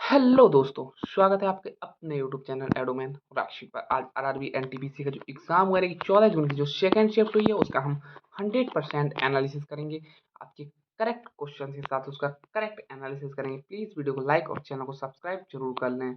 Hello दोस्तों, स्वागत है आपके अपने यूट्यूब चैनल एडोमैन राशि पर। आज आरआरबी एनटीपीसी का जो एग्जाम हुआ है 14 जून की जो सेकंड शिफ्ट हुई है उसका हम 100% एनालिसिस करेंगे। आपके करेक्ट क्वेश्चन के साथ उसका करेक्ट एनालिसिस करेंगे। प्लीज़ वीडियो को लाइक और चैनल को सब्सक्राइब जरूर कर लें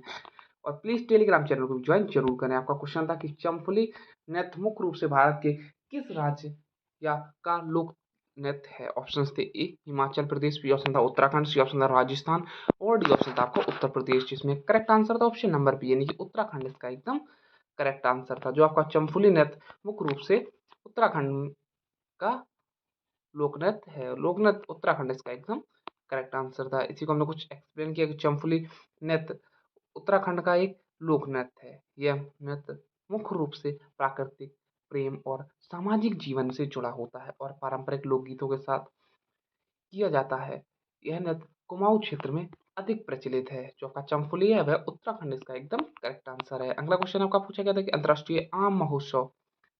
और प्लीज़ टेलीग्राम चैनल को ज्वाइन जरूर करें। आपका क्वेश्चन था कि चंफुली नृत्य मुख्य रूप से भारत के किस राज्य या का लोक नृत्य है। ऑप्शन थे ए हिमाचल प्रदेश, बी ऑप्शन था उत्तराखंड, सी ऑप्शन था राजस्थान और डी ऑप्शन था आपका उत्तर प्रदेश, जिसमें करेक्ट आंसर था ऑप्शन नंबर बी यानी कि उत्तराखंड इसका एकदम करेक्ट आंसर था। जो आपका चंफुली नृत्य मुख्य रूप से उत्तराखंड का लोक नृत्य है। लोक नृत्य उत्तराखंड इसका एकदम करेक्ट आंसर था। इसी को हमने कुछ एक्सप्लेन किया कि चंफुली नृत्य उत्तराखंड का एक लोक नृत्य है। यह नृत्य मुख्य रूप से प्राकृतिक प्रेम और सामाजिक जीवन से जुड़ा होता है और पारंपरिक लोकगीतों के साथ किया जाता है। यह नृत्य कुमाऊं क्षेत्र में अधिक प्रचलित है। जो आपका चंफुली है वह उत्तराखंड इसका एकदम करेक्ट आंसर है। अगला क्वेश्चन आपका पूछा गया था कि अंतर्राष्ट्रीय आम महोत्सव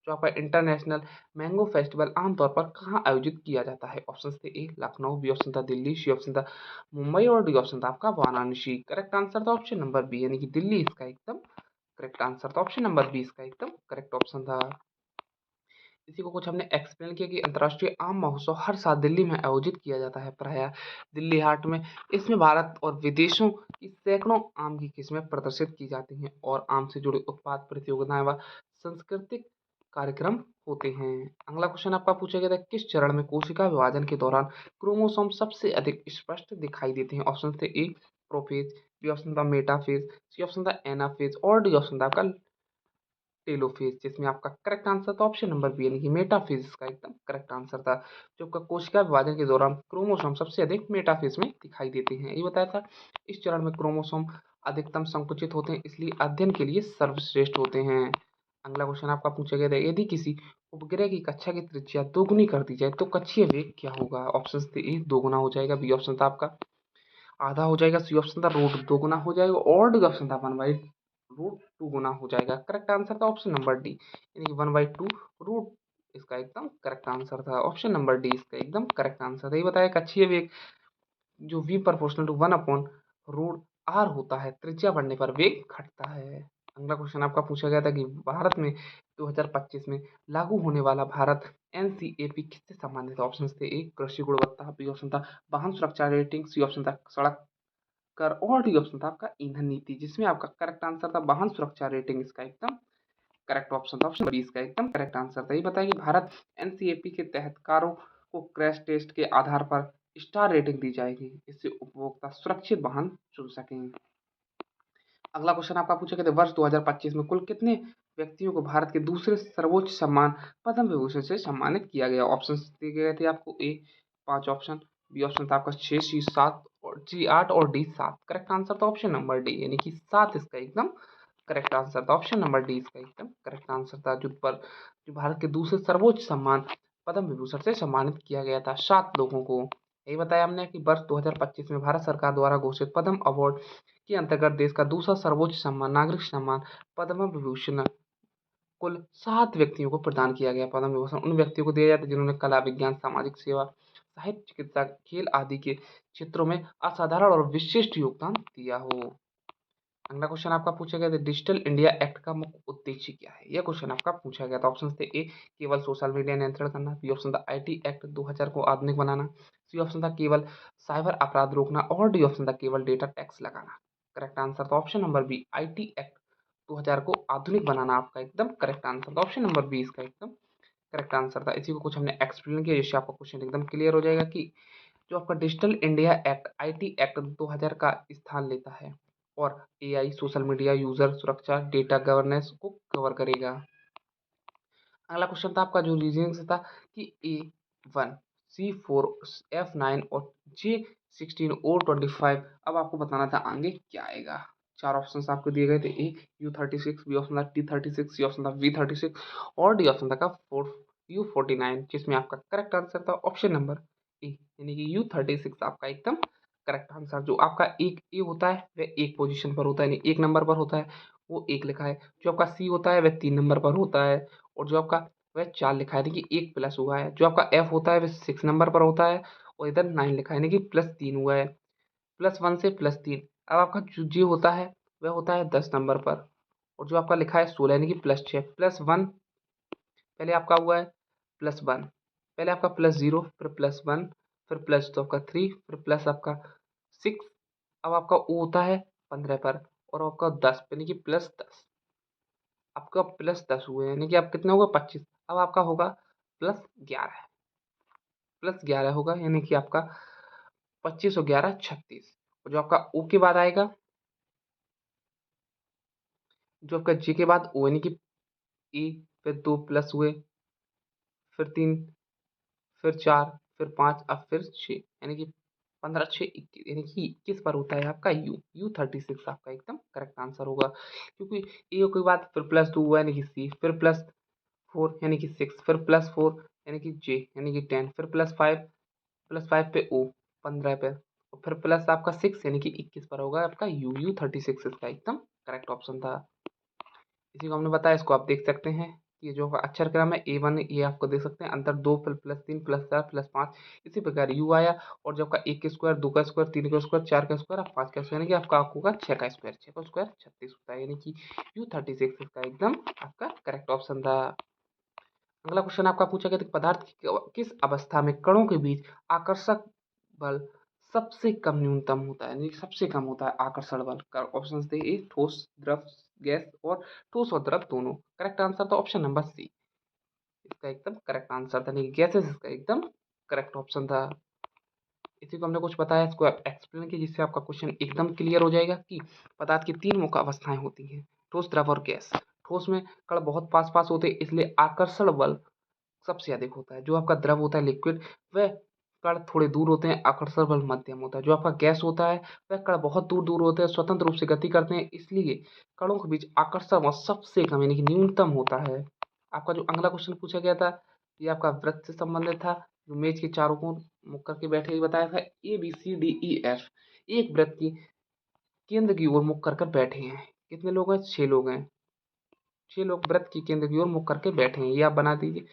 जो आपका इंटरनेशनल मैंगो फेस्टिवल आमतौर पर कहाँ आयोजित किया जाता है। ऑप्शन थे ए लखनऊ, बी ऑप्शन था दिल्ली, सी ऑप्शन था मुंबई और डी ऑप्शन था आपका वाराणसी। करेक्ट आंसर था ऑप्शन नंबर बी यानी कि दिल्ली इसका एकदम करेक्ट आंसर था। ऑप्शन नंबर बी इसका एकदम करेक्ट ऑप्शन था। इसी को कुछ हमने एक्सप्लेन किया कि अंतर्राष्ट्रीय आम महोत्सव हर साल दिल्ली में आयोजित किया जाता है, प्रायः दिल्ली हाट में। इसमें भारत और विदेशों की सैकड़ों आम की किस्में प्रदर्शित की जाती हैं और आम से जुड़े उत्पाद, प्रतियोगिताएं व सांस्कृतिक कार्यक्रम होते हैं। अगला क्वेश्चन आपका पूछा गया था किस चरण में कोशिका विभाजन के दौरान क्रोमोसोम सबसे अधिक स्पष्ट दिखाई देते हैं। ऑप्शन थे ए प्रोफेज, बी ऑप्शन था मेटाफेज, सी ऑप्शन था एनाफेज और डी ऑप्शन था आपका टेलोफेज, जिसमें आपका करेक्ट आंसर था ऑप्शन नंबर बी यानी कि मेटाफेज का एकदम करेक्ट आंसर था। जो आपका कोशिका विभाजन के दौरान क्रोमोसोम सबसे अधिक मेटाफेज में दिखाई देते हैं। ये बताया था इस चरण में क्रोमोसोम अधिकतम संकुचित होते हैं, इसलिए अध्ययन के लिए सर्वश्रेष्ठ होते हैं। अगला क्वेश्चन आपका पूछा गया था यदि किसी उपग्रह की कक्षा की त्रिज्या दोगुनी कर दी जाए तो कक्षीय वेग क्या होगा। ऑप्शन थे ए दोगुना हो जाएगा, बी ऑप्शन था आपका आधा हो जाएगा, सी ऑप्शन था रूट दो गुना हो जाएगा और डी ऑप्शन था वन बाई रूट टू गुना हो जाएगा। करेक्ट आंसर था ऑप्शन नंबर डी यानी कि वन बाई टू रूट इसका एकदम करेक्ट आंसर था। ऑप्शन नंबर डी इसका एकदम करेक्ट आंसर था। ये बताया कक्षीय वेग जो v proportional to one upon root R होता है, त्रिज्या बढ़ने पर वेग घटता है। अगला क्वेश्चन आपका पूछा गया था कि भारत में 2025 में लागू होने वाला भारत एनसीएपी किससे संबंधित है। ऑप्शन थे ए कृषि गुणवत्ता, बी ऑप्शन था वाहन सुरक्षा रेटिंग, सी ऑप्शन था सड़क कर और डी ऑप्शन था आपका ईंधन नीति, जिसमें आपका करेक्ट आंसर था वाहन सुरक्षा रेटिंग इसका एकदम करेक्ट ऑप्शन था। ऑप्शन बी इसका एकदम करेक्ट आंसर था। ये बताया कि भारत एनसीएपी के तहत कारों को क्रैश टेस्ट के आधार पर स्टार रेटिंग दी जाएगी, इससे उपभोक्ता सुरक्षित वाहन चुन सकें। अगला क्वेश्चन आपका पूछा गया था वर्ष 2025 में कुल कितने व्यक्तियों को भारत के दूसरे सर्वोच्च सम्मान पद्म विभूषण से सम्मानित किया गया। ऑप्शन दिए गए थे आपको ए 5 ऑप्शन, बी ऑप्शन था आपका 6, सी 7 और सी 8 और डी 7। करेक्ट आंसर था ऑप्शन नंबर डी यानी कि 7 इसका एकदम करेक्ट आंसर था। ऑप्शन नंबर डी इसका एकदम करेक्ट आंसर था। जो भारत के दूसरे सर्वोच्च सम्मान पद्म विभूषण से सम्मानित किया गया था 7 लोगों को। यही बताया हमने कि वर्ष 2025 में भारत सरकार द्वारा घोषित पद्म अवार्ड के अंतर्गत देश का दूसरा सर्वोच्च सम्मान नागरिक सम्मान पद्म विभूषण कुल 7 व्यक्तियों को प्रदान किया गया। पद्म विभूषण उन व्यक्तियों को दिया जाता है जिन्होंने कला, विज्ञान, सामाजिक सेवा, साहित्य, चिकित्सा, खेल आदि के क्षेत्रों में असाधारण और विशिष्ट योगदान दिया हो। अगला क्वेश्चन आपका पूछा गया था डिजिटल इंडिया एक्ट का मुख्य उद्देश्य क्या है। यह क्वेश्चन आपका पूछा गया था। ऑप्शन थे ए केवल सोशल मीडिया नियंत्रण करना, बी ऑप्शन था आईटी एक्ट 2000 को आधुनिक बनाना, सी ऑप्शन था केवल साइबर अपराध रोकना और डी ऑप्शन था केवल डेटा टैक्स लगाना। करेक्ट आंसर था option number B IT act 2000 को आधुनिक बनाना आपका एकदम करेक्ट आंसर था। ऑप्शन नंबर बी इसका एकदम करेक्ट आंसर था। इसी को कुछ हमने एक्सप्लेन किया जिससे आपका क्वेश्चन एकदम क्लियर हो जाएगा कि जो आपका digital India act IT act 2000 का स्थान लेता है और एआई, सोशल मीडिया, यूजर सुरक्षा, डेटा गवर्नेंस को कवर करेगा। अगला क्वेश्चन था आपका जो रीजनिंग था कि A1, C4, F9 और J16 O25। अब आपको बताना था आगे क्या आएगा। 4 ऑप्शन आपको दिए गए थे ए U36, बी ऑप्शन था T36, सी ऑप्शन था V36 और डी ऑप्शन था U49, जिसमें आपका करेक्ट आंसर था ऑप्शन नंबर ए यानी कि U36 आपका एकदम करेक्ट आंसर। जो आपका एक ए होता है वह एक पोजीशन पर होता है यानी एक नंबर पर होता है, वो एक लिखा है। जो आपका सी होता है वह 3 नंबर पर होता है और जो आपका वह 4 लिखा है यानी कि एक प्लस हुआ है। जो आपका एफ होता है वह 6 नंबर पर होता है और इधर 9 लिखा है यानी कि +3 हुआ है। +1 से +3 अब आपका जो जी होता है वह होता है 10 नंबर पर, और जो आपका लिखा है 16 यानी कि +6 +1, पहले आपका हुआ है +1, पहले आपका +0 फिर +1 फिर +2 आपका 3 फिर प्लस आपका 6। अब आपका ओ होता है 15 पर, और आपका 10 यानी कि +10, आपका +10 हुए यानी कि आप कितना होगा 25। अब आपका होगा +11, +11 होगा यानी कि आपका 25 और 11 36। और जो आपका ओ के बाद आएगा, जो आपका जे के बाद ओ यानी कि ए, फिर 2 प्लस हुए, फिर 3, फिर 4, फिर 5, अब फिर 6 यानी कि 15 6 21 यानी कि 21 पर होता है आपका यू 36 आपका एकदम करेक्ट आंसर होगा। क्योंकि ए के बाद फिर +2 हुआ यानी कि सी, फिर +4 यानी कि 6, फिर +4 यानी कि जे यानी कि 10, फिर +5 पे ओ 15 पे, और फिर प्लस आपका 6 यानी कि 21 पर होगा आपका यू 36 इसका एकदम करेक्ट ऑप्शन था। इसी को हमने बताया, इसको आप देख सकते हैं। ये जो अक्षर क्रम है A1, ये आपको देख सकते हैं अंतर 2 +3 +4 +5, इसी प्रकार यू आया। और जब का 1 का स्क्वायर, 2 का स्क्वायर, 3 का स्क्वायर, 4 का स्क्वायर, 5 का स्क्वायर, यानी कि आपका होगा 6 का स्क्वायर, 6 का स्क्वायर 36 होता है, यानी कि U36 इसका एकदम आपका करेक्ट ऑप्शन था। अगला क्वेश्चन आपका पूछा गया था, पदार्थ की किस अवस्था में कणों के बीच आकर्षक बल सबसे कम न्यूनतम होता है, यानी कि सबसे कम होता है आकर्षण बल का। ऑप्शन थे ए ठोस, द्रव, गैस, और ठोस और द्रव दोनों। करेक्ट आंसर था ऑप्शन नंबर सी, इसका एकदम करेक्ट आंसर था, नहीं गैसेस इसका एकदम करेक्ट ऑप्शन था। इसी को हमने कुछ बताया, इसको आप एक्सप्लेन कीजिए, जिससे आपका क्वेश्चन एकदम क्लियर हो जाएगा कि पदार्थ की 3 मुख्य अवस्थाएं होती हैं, ठोस, द्रव और गैस। ठोस में कण बहुत पास पास होते हैं, इसलिए आकर्षण बल सबसे अधिक होता है। जो आपका द्रव होता है लिक्विड, वह कण थोड़े दूर होते हैं, आकर्षण बल मध्यम होता है। जो आपका गैस होता है वह कण बहुत दूर दूर होते हैं, स्वतंत्र रूप से गति करते हैं, इसलिए कणों के बीच आकर्षण बल सबसे कम यानी कि न्यूनतम होता है। आपका जो अगला क्वेश्चन पूछा गया था, ये आपका वृत्त से संबंधित था। जो मेज के चारों कोण मुख करके बैठे, ये बताया था ABCDEF एक वृत्त की केंद्र की ओर मुख कर बैठे हैं। कितने लोग हैं? 6 लोग हैं। 6 लोग वृत्त की केंद्र की ओर मुख करके बैठे हैं, ये आप बना दीजिए।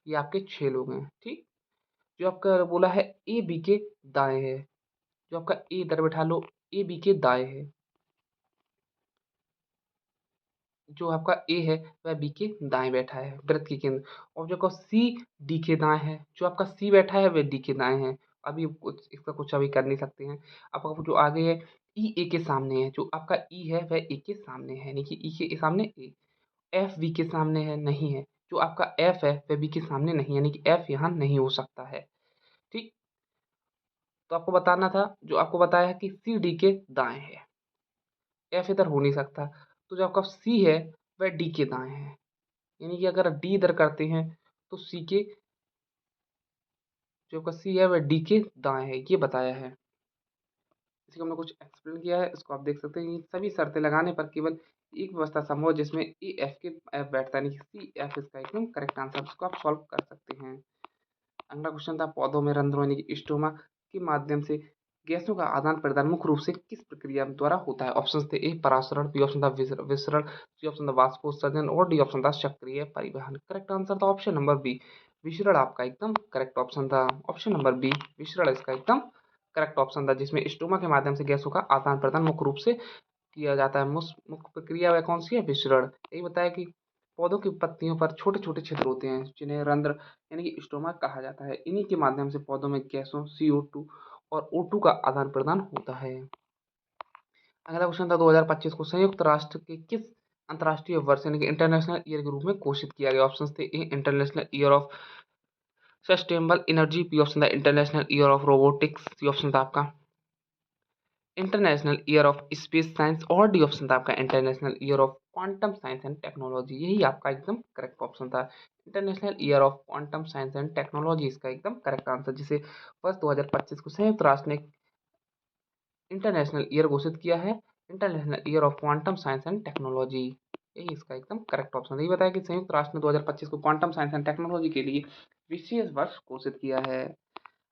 ये आपके 6 लोग हैं, ठीक। जो आपका बोला है ए बी के दाएं है, जो आपका ए इधर बैठा लो, ए बी के दाएं है। जो आपका ए है वह बी के दाएं बैठा है वृत्त के केंद्र। और जो आपका सी डी के दाएं है, जो आपका सी बैठा है वह डी के दाएं है। अभी कुछ इसका कुछ अभी कर नहीं सकते हैं। आपका जो आगे है ई ए के सामने है, जो आपका ई है वह ए के सामने है, यानी कि ई के सामने ए। एफ बी के सामने है, नहीं है। जो आपका एफ है वह बी के सामने नहीं, यानी कि एफ यहाँ नहीं हो सकता है, ठीक। तो आपको बताना था, जो आपको बताया है कि सी डी के दाएं है, एफ इधर हो नहीं सकता। तो जो आपका सी है वह डी के दाएं है, यानी कि अगर डी इधर करते हैं तो सी के, जो आपका सी है वह डी के दाएं है, ये बताया है। इसी को हमने कुछ एक्सप्लेन किया है, इसको आप देख सकते हैं। ये सभी शर्तें लगाने पर केवल एक व्यवस्था संभव है जिसमें ए एफ के एफ बैठता है, यानी कि सी एफ इसका एकदम करेक्ट आंसर, इसको आप सॉल्व कर सकते हैं। अगला क्वेश्चन था, पौधों में रंध्रों यानी कि स्टोमा के माध्यम से गैसों का आदान प्रदान मुख्य रूप से किस प्रक्रिया द्वारा होता है। ऑप्शन थे ए परासरण, बी ऑप्शन था विसरण, सी ऑप्शन था वाष्पोत्सर्जन, और डी ऑप्शन था सक्रिय परिवहन। करेक्ट आंसर था ऑप्शन नंबर बी विसरण, आपका एकदम करेक्ट ऑप्शन था। ऑप्शन नंबर बी विसरण इसका एकदम करेक्ट ऑप्शन था, जिसमें स्टोमा के माध्यम से गैसों का आदान प्रदान मुख्य रूप से किया जाता है। मुख्य प्रक्रिया वह कौन सी है? विसरण। यही बताया कि पौधों की पत्तियों पर छोटे छोटे छिद्र होते हैं, जिन्हें रंध्र यानी कि स्टोमा कहा जाता है। इन्हीं के माध्यम से पौधों में गैसों CO2 और O2 का आदान प्रदान होता है। अगला क्वेश्चन था, 2025 को संयुक्त राष्ट्र के किस अंतर्राष्ट्रीय वर्ष यानी कि इंटरनेशनल ईयर के रूप में घोषित किया गया। ऑप्शन थे A international year of sustainable energy, B option था international year of robotics, C option था आपका international year of space science, और डी ऑप्शन था आपका international year of quantum science and technology. यही आपका एकदम करेक्ट ऑप्शन था, international year of quantum science and technology इसका एकदम करेक्ट आंसर, जिसे वर्ष 2025 को संयुक्त राष्ट्र ने इंटरनेशनल ईयर घोषित किया है, international year of quantum science and technology. यही इसका एकदम करेक्ट ऑप्शन है। ये बताया कि संयुक्त राष्ट्र ने 2025 को क्वांटम साइंस एंड टेक्नोलॉजी के लिए विशेष वर्ष घोषित किया है।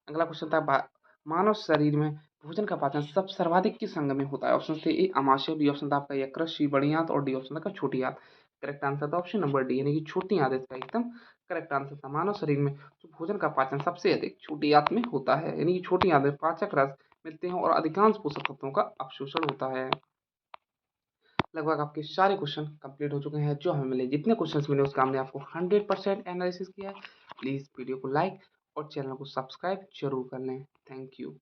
अगला क्वेश्चन था, मानव शरीर में भोजन का पाचन सब सर्वाधिक किस अंग में होता है। ऑप्शन थे ए अमाशय, बी ऑप्शन था आपका यकृत, सी बड़ी आंत, और डी ऑप्शन था छोटी आंत। करेक्ट आंसर था ऑप्शन नंबर डी, यानी कि छोटी आंत इसका एकदम करेक्ट आंसर था। मानव शरीर में जो भोजन का पाचन सबसे अधिक छोटी आंत में होता है, यानी कि छोटी आंत में पाचक रस मिलते हैं और अधिकांश पोषक तत्वों का अवशोषण होता है। लगभग आपके सारे क्वेश्चन कंप्लीट हो चुके हैं जो हमें मिले। जितने क्वेश्चंस मिले उसका हमने आपको 100% एनालिसिस किया है। प्लीज़ वीडियो को लाइक और चैनल को सब्सक्राइब जरूर कर लें। Thank you.